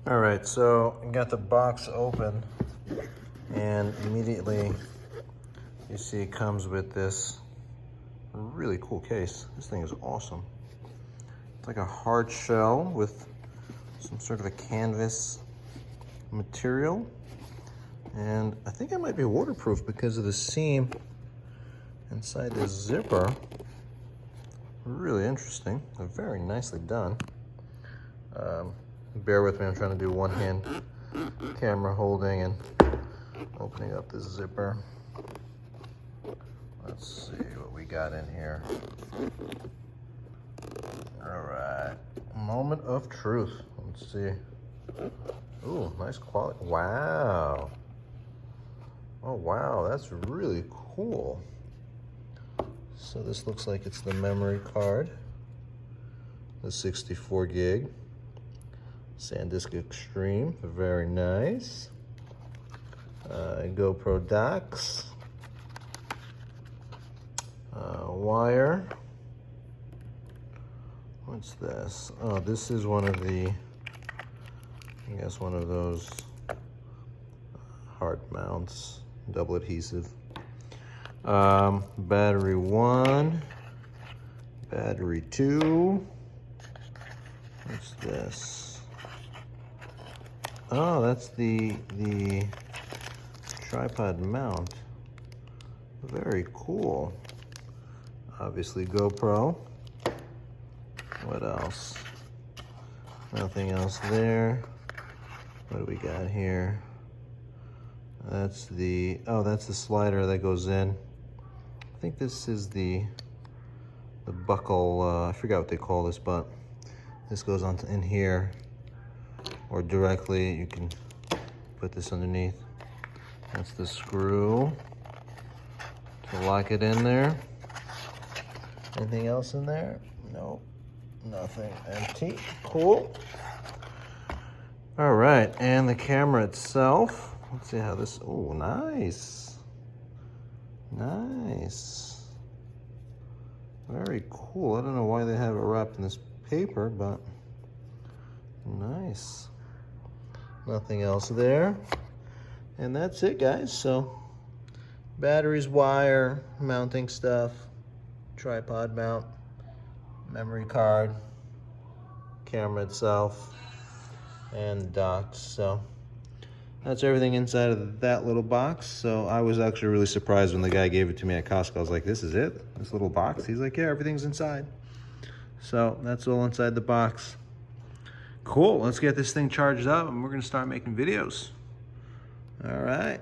All right, so I got the box open, and immediately you see it comes with this really cool case. This thing is awesome. It's like a hard shell with some sort of a canvas material. And I think it might be waterproof because of the seam inside this zipper. Really interesting. Very nicely done. Bear with me, I'm trying to do one-hand camera holding and opening up this zipper. Let's see what we got in here. All right, moment of truth. Let's see. Ooh, nice quality. Wow. Oh, wow, that's really cool. So this looks like it's the memory card, the 64 gig. SanDisk Extreme, very nice. GoPro docks. Wire. What's this? Oh, this is one of the, I guess one of those hard mounts, double adhesive. Battery 1, battery 2. What's this? Oh, that's the tripod mount. Very cool. Obviously GoPro. What else? Nothing else there. What do we got here? That's the, oh, that's the slider that goes in. I think this is the buckle, I forgot what they call this, but this goes on in here, or directly you can put this underneath. That's the screw to lock it in there. Anything else in there? Nope, nothing. Empty. Cool. All right, and the camera itself. Let's see how this, oh, nice. Nice. Very cool. I don't know why they have it wrapped in this paper, but nice. Nothing else there. And that's it, guys. So batteries, wire, mounting stuff, tripod mount, memory card, camera itself, and docks. So that's everything inside of that little box. So I was actually really surprised when the guy gave it to me at Costco. I was like, this is it? This little box? He's like, yeah, everything's inside. So that's all inside the box. Cool, let's get this thing charged up and we're gonna start making videos. All right.